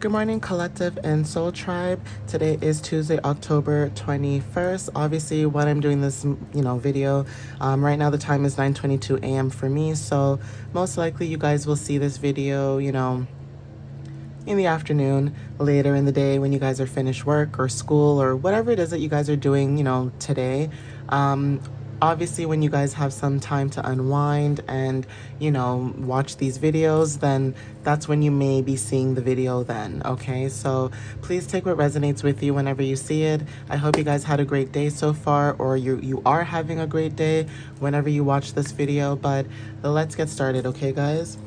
Good morning, Collective and Soul Tribe. Today is Tuesday, October 21st. Obviously, when I'm doing this, video, right now the time is 9:22 a.m. for me. So most likely you guys will see this video, in the afternoon, later in the day when you guys are finished work or school or whatever it is that you guys are doing, today. Obviously, when you guys have some time to unwind and, watch these videos, then that's when you may be seeing the video then, okay? So please take what resonates with you whenever you see it. I hope you guys had a great day so far, or you are having a great day whenever you watch this video. But let's get started, okay, guys?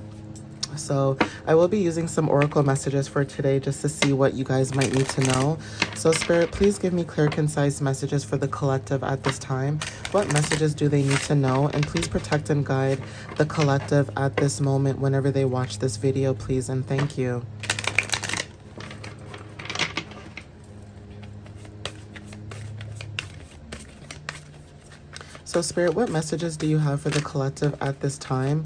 So I will be using some oracle messages for today just to see what you guys might need to know. So Spirit, please give me clear, concise messages for the collective at this time. What messages do they need to know? And please protect and guide the collective at this moment whenever they watch this video, please, and thank you. So Spirit, what messages do you have for the collective at this time?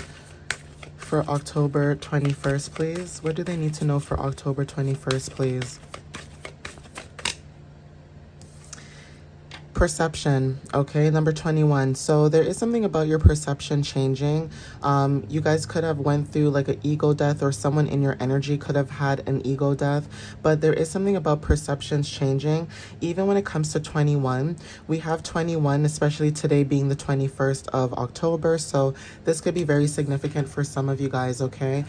For October 21st, please. What do they need to know for October 21st, please? Perception, okay, number 21. So there is something about your perception changing. You guys could have went through like an ego death, or someone in your energy could have had an ego death, but there is something about perceptions changing. Even when it comes to 21, we have 21, especially today being the 21st of October. So this could be very significant for some of you guys, okay?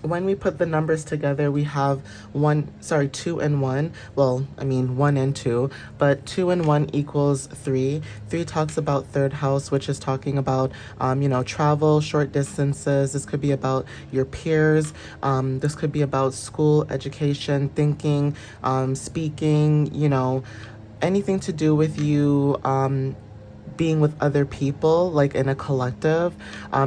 When we put the numbers together, we have 2 and 1. Well, I mean 1 and 2, but 2 and 1 equals 3. 3 talks about third house, which is talking about, travel, short distances. This could be about your peers. This could be about school, education, thinking, speaking, anything to do with you, being with other people, like in a collective.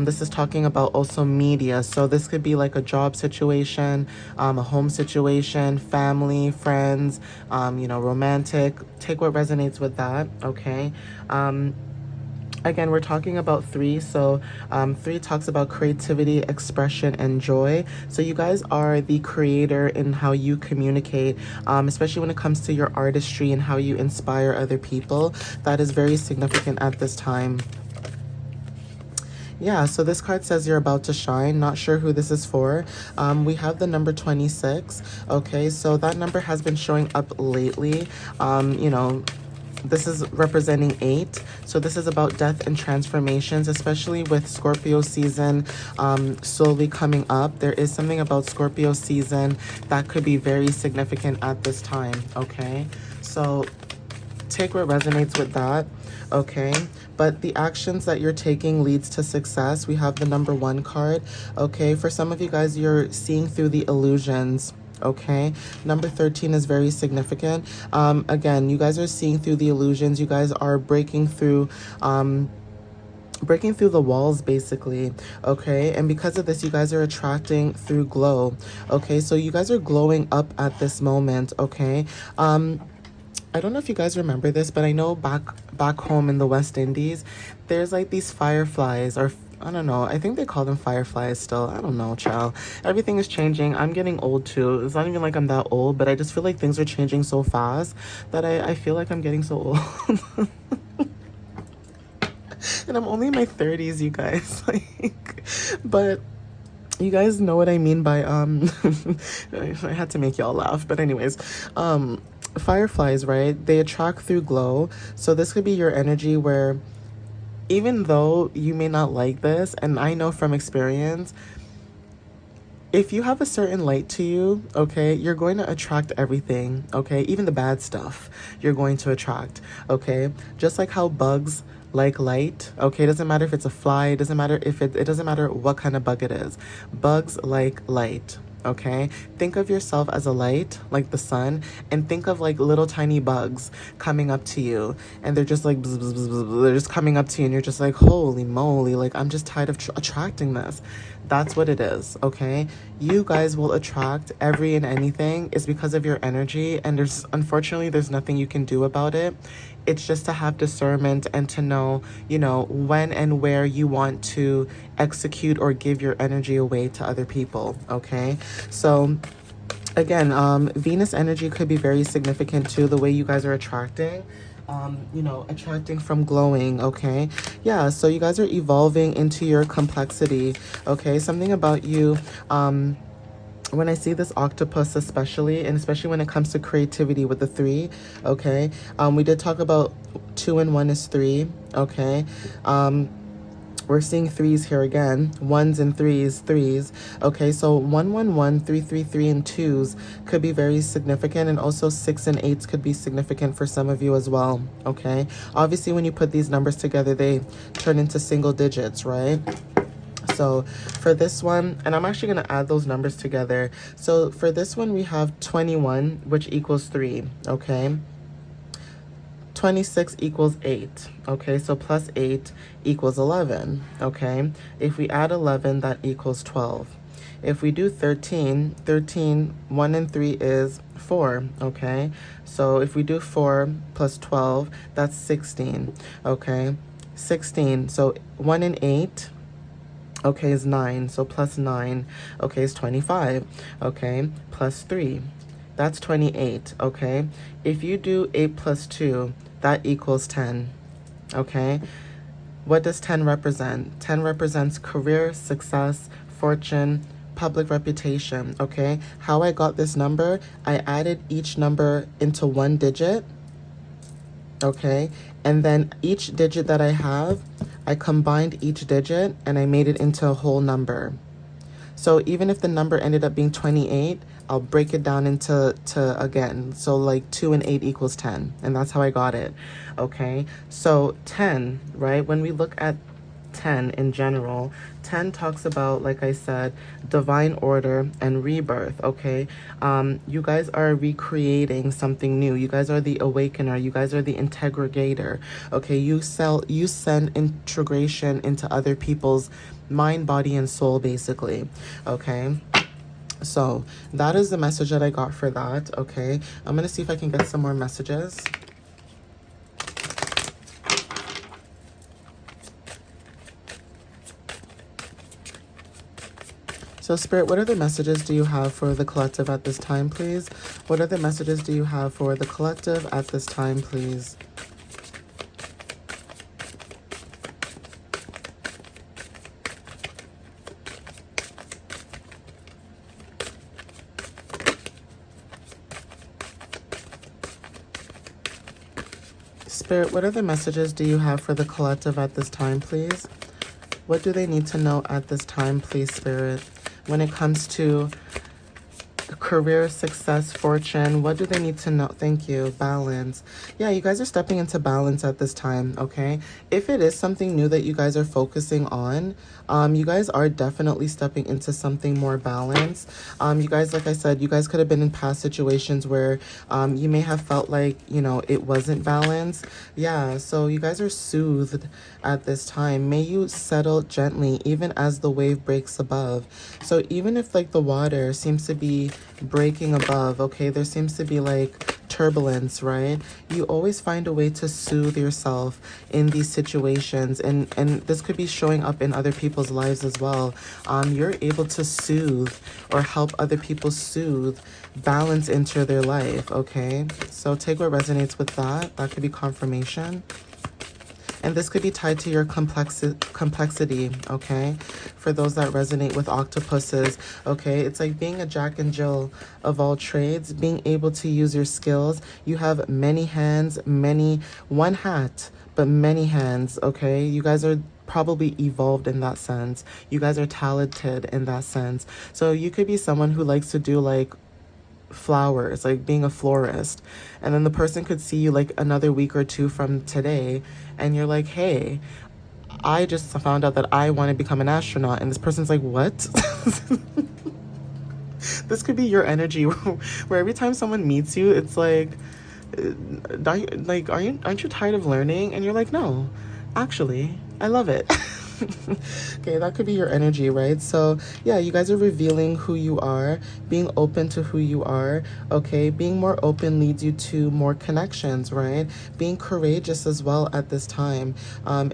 This is talking about also media. So this could be like a job situation, a home situation, family, friends, romantic. Take what resonates with that, okay? Again, we're talking about 3. So 3 talks about creativity, expression, and joy. So you guys are the creator in how you communicate, especially when it comes to your artistry and how you inspire other people. That is very significant at this time. Yeah, so this card says you're about to shine. Not sure who this is for. We have the number 26. Okay, so that number has been showing up lately. This is representing 8. So this is about death and transformations, especially with Scorpio season slowly coming up. There is something about Scorpio season that could be very significant at this time, okay? So take what resonates with that, okay? But the actions that you're taking leads to success. We have the number 1 card, okay? For some of you guys, you're seeing through the illusions. Okay, number 13 is very significant. Again, you guys are seeing through the illusions. You guys are breaking through the walls, basically, okay? And because of this, you guys are attracting through glow, okay? So you guys are glowing up at this moment, okay? I don't know if you guys remember this, but I know back home in the West Indies, there's like these fireflies, or I don't know, I think they call them fireflies still. I don't know, child. Everything is changing. I'm getting old too. It's not even like I'm that old, but I just feel like things are changing so fast that I feel like I'm getting so old. And I'm only in my 30s, you guys. But you guys know what I mean by I had to make y'all laugh, but anyways, fireflies, right? They attract through glow. So this could be your energy where, even though you may not like this, and I know from experience, if you have a certain light to you, okay, you're going to attract everything, okay? Even the bad stuff you're going to attract, okay? Just like how bugs like light, okay? It doesn't matter if it's a fly, it doesn't matter if it doesn't matter what kind of bug it is. Bugs like light, okay? Think of yourself as a light, like the sun, and think of like little tiny bugs coming up to you, and they're just like bzz, bzz, bzz, bzz, they're just coming up to you, and you're just like, holy moly, like I'm just tired of attracting this. That's what it is, okay? You guys will attract every and anything. It's because of your energy, and unfortunately there's nothing you can do about it. It's just to have discernment and to know, when and where you want to execute or give your energy away to other people, okay? So Again, Venus energy could be very significant too, the way you guys are attracting. You know, attracting from glowing, okay? Yeah, so you guys are evolving into your complexity, okay? Something about you, when I see this octopus especially, and especially when it comes to creativity with the 3, okay? We did talk about 2 and 1 is 3, okay? We're seeing 3s here again. 1s and 3s. Okay, so 111, 333, and 2s could be very significant, and also 6 and 8s could be significant for some of you as well. Okay, obviously when you put these numbers together, they turn into single digits, right? So for this one, and I'm actually going to add those numbers together. So for this one, we have 21, which equals 3, okay? 26 equals 8, okay? So plus 8 equals 11, okay? If we add 11, that equals 12. If we do 13, 1 and 3 is 4, okay? So if we do 4 plus 12, that's 16, okay? 16, so 1 and 8, okay, is 9, so plus 9, okay, is 25, okay? Plus 3, that's 28, okay? If you do 8 plus 2, that equals 10, okay? What does 10 represent? 10 represents career, success, fortune, public reputation, okay? How I got this number, I added each number into one digit, okay? And then each digit that I have, I combined each digit and I made it into a whole number. So even if the number ended up being 28, I'll break it down into again. So like 2 and 8 equals 10. And that's how I got it. Okay. So 10, right? When we look at 10 in general, 10 talks about, like I said, divine order and rebirth, okay? You guys are recreating something new. You guys are the awakener. You guys are the integrator, okay? You send integration into other people's mind, body, and soul, basically, okay? So that is the message that I got for that, okay? I'm going to see if I can get some more messages. So Spirit, what other messages do you have for the collective at this time, please? What other messages do you have for the collective at this time, please? Spirit, what other messages do you have for the collective at this time, please? What do they need to know at this time, please, Spirit? When it comes to career, success, fortune, what do they need to know? Thank you. Balance. Yeah, you guys are stepping into balance at this time, okay? If it is something new that you guys are focusing on, you guys are definitely stepping into something more balanced. You guys, like I said, you guys could have been in past situations where you may have felt like, you know, it wasn't balanced. Yeah, so you guys are soothed at this time. May you settle gently, even as the wave breaks above. So even if like the water seems to be breaking above, okay, there seems to be like turbulence, right? You always find a way to soothe yourself in these situations, and this could be showing up in other people's lives as well. You're able to soothe or help other people soothe balance into their life, okay? So take what resonates with that. That could be confirmation. And this could be tied to your complexity, okay? For those that resonate with octopuses, okay? It's like being a Jack and Jill of all trades, being able to use your skills. You have many hands, one hat, but many hands, okay? You guys are probably evolved in that sense. You guys are talented in that sense. So you could be someone who likes to do like flowers, like being a florist, and then the person could see you like another week or two from today and you're like, hey, I just found out that I want to become an astronaut, and this person's like, what? This could be your energy where every time someone meets you, it's like, aren't you tired of learning? And you're like, no, actually I love it. Okay, that could be your energy, right? So yeah, you guys are revealing who you are, being open to who you are. Okay, being more open leads you to more connections, right? Being courageous as well at this time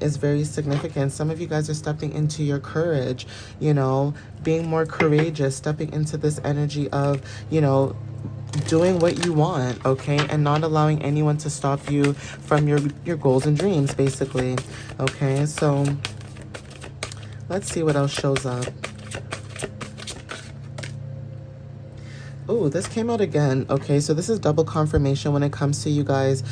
is very significant. Some of you guys are stepping into your courage, you know, being more courageous, stepping into this energy of, you know, doing what you want, okay, and not allowing anyone to stop you from your goals and dreams, basically. Okay, so let's see what else shows up. Oh, this came out again. Okay, so this is double confirmation when it comes to you guys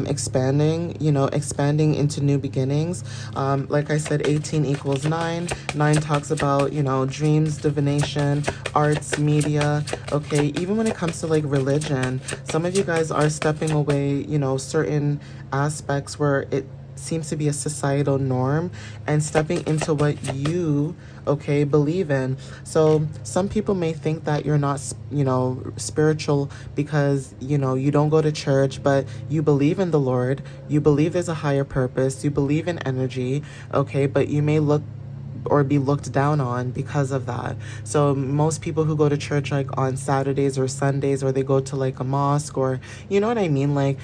expanding, you know, expanding into new beginnings. Like I said, 18 equals 9. 9 talks about, you know, dreams, divination, arts, media. Okay, even when it comes to like religion, some of you guys are stepping away, you know, certain aspects where it seems to be a societal norm and stepping into what you, okay, believe in. So some people may think that you're not, you know, spiritual because, you know, you don't go to church, but you believe in the Lord, you believe there's a higher purpose, you believe in energy, okay, but you may look or be looked down on because of that. So most people who go to church like on Saturdays or Sundays, or they go to like a mosque, or you know what I mean, like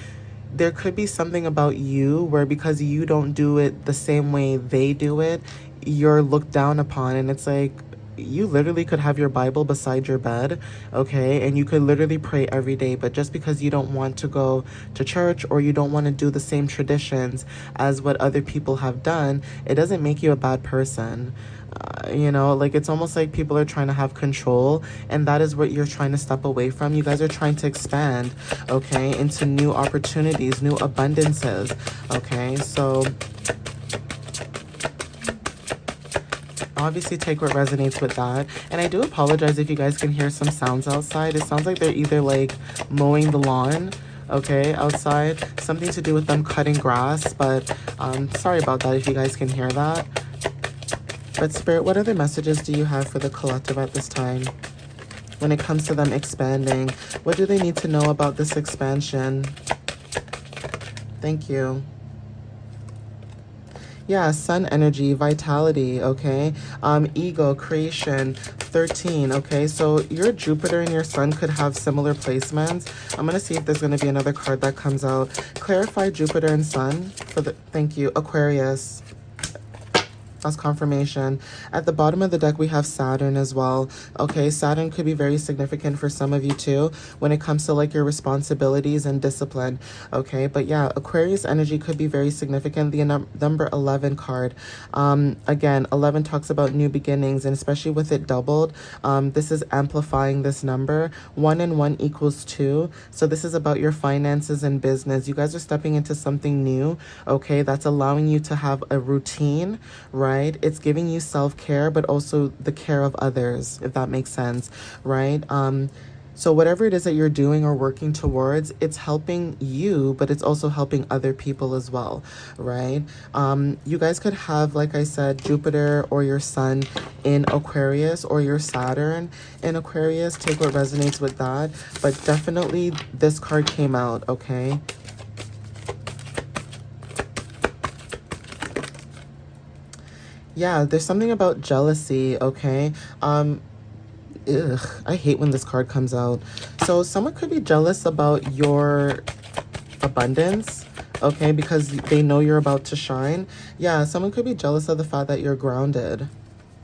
there could be something about you where because you don't do it the same way they do it, you're looked down upon. And it's like, you literally could have your Bible beside your bed, okay? And you could literally pray every day, but just because you don't want to go to church or you don't want to do the same traditions as what other people have done, it doesn't make you a bad person. You know, like it's almost like people are trying to have control, and that is what you're trying to step away from. You guys are trying to expand, okay, into new opportunities, new abundances, okay? So obviously take what resonates with that. And I do apologize if you guys can hear some sounds outside. It sounds like they're either like mowing the lawn, okay, outside, something to do with them cutting grass, but sorry about that if you guys can hear that. But Spirit, what other messages do you have for the collective at this time when it comes to them expanding? What do they need to know about this expansion? Thank you. Yeah, sun energy, vitality, okay? Ego, creation, 13, okay? So your Jupiter and your sun could have similar placements. I'm going to see if there's going to be another card that comes out. Clarify Jupiter and sun for the, thank you, Aquarius. As confirmation. At the bottom of the deck, we have Saturn as well. Okay, Saturn could be very significant for some of you too when it comes to like your responsibilities and discipline. Okay, but yeah, Aquarius energy could be very significant. The number 11 card. Again, 11 talks about new beginnings, and especially with it doubled, this is amplifying this number. 1 and 1 equals 2. So this is about your finances and business. You guys are stepping into something new, okay, that's allowing you to have a routine, right? It's giving you self-care, but also the care of others, if that makes sense, right? So whatever it is that you're doing or working towards, it's helping you, but it's also helping other people as well, right? You guys could have, like I said, Jupiter or your sun in Aquarius or your Saturn in Aquarius. Take what resonates with that. But definitely this card came out, okay? Yeah, there's something about jealousy, okay? I hate when this card comes out. So someone could be jealous about your abundance, okay, because they know you're about to shine. Yeah, someone could be jealous of the fact that you're grounded,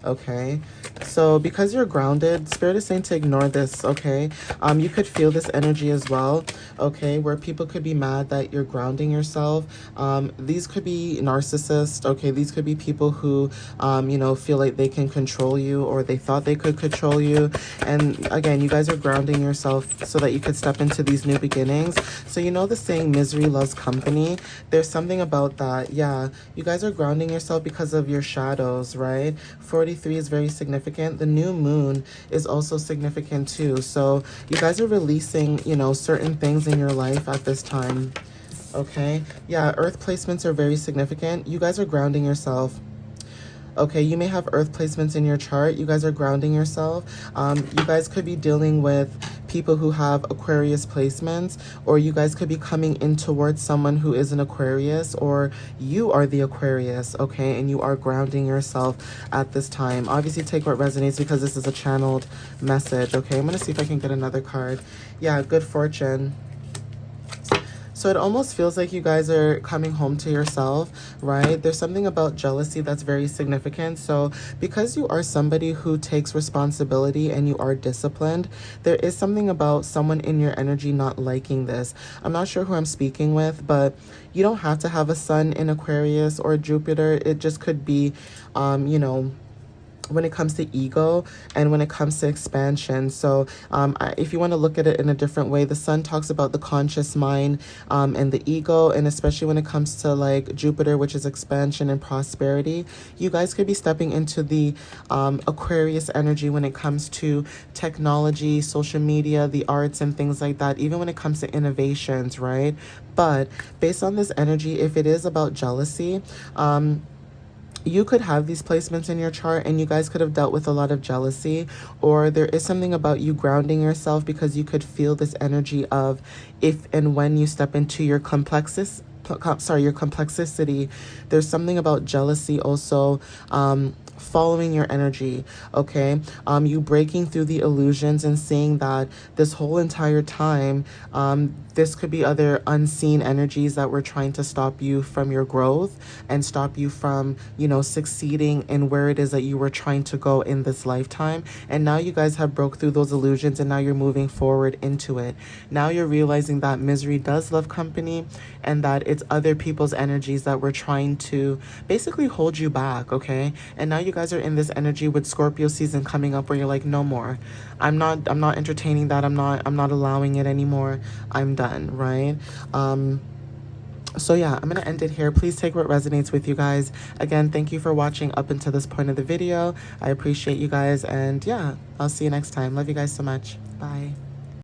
okay? So because you're grounded, Spirit is saying to ignore this, okay? You could feel this energy as well, okay, where people could be mad that you're grounding yourself. These could be narcissists, okay? These could be people who, you know, feel like they can control you, or they thought they could control you. And again, you guys are grounding yourself so that you could step into these new beginnings. So you know the saying, misery loves company? There's something about that. Yeah, you guys are grounding yourself because of your shadows, right? 43 is very significant. The new moon is also significant too. So you guys are releasing, you know, certain things in your life at this time. Okay. Yeah, earth placements are very significant. You guys are grounding yourself. Okay, you may have earth placements in your chart. You guys are grounding yourself. You guys could be dealing with people who have Aquarius placements, or you guys could be coming in towards someone who is an Aquarius, or you are the Aquarius, okay, and you are grounding yourself at this time. Obviously take what resonates because this is a channeled message, okay? I'm going to see if I can get another card. Yeah, good fortune. So it almost feels like you guys are coming home to yourself, right? There's something about jealousy that's very significant. So because you are somebody who takes responsibility and you are disciplined, there is something about someone in your energy not liking this. I'm not sure who I'm speaking with, but you don't have to have a sun in Aquarius or Jupiter. It just could be, you know, when it comes to ego and when it comes to expansion. So if you want to look at it in a different way, the sun talks about the conscious mind and the ego, and especially when it comes to like Jupiter, which is expansion and prosperity, you guys could be stepping into the Aquarius energy when it comes to technology, social media, the arts and things like that, even when it comes to innovations, right? But based on this energy, if it is about jealousy, you could have these placements in your chart and you guys could have dealt with a lot of jealousy, or there is something about you grounding yourself because you could feel this energy of if and when you step into your your complexity. There's something about jealousy also following your energy, okay? You breaking through the illusions and seeing that this whole entire time, this could be other unseen energies that were trying to stop you from your growth and stop you from, you know, succeeding in where it is that you were trying to go in this lifetime. And now you guys have broke through those illusions and now you're moving forward into it. Now you're realizing that misery does love company and that it's other people's energies that were trying to basically hold you back, okay? And now you guys are in this energy with Scorpio season coming up where you're like, no more. I'm not entertaining that. I'm not allowing it anymore. I'm done, right? So yeah, I'm going to end it here. Please take what resonates with you guys. Again, thank you for watching up until this point of the video. I appreciate you guys. And yeah, I'll see you next time. Love you guys so much. Bye.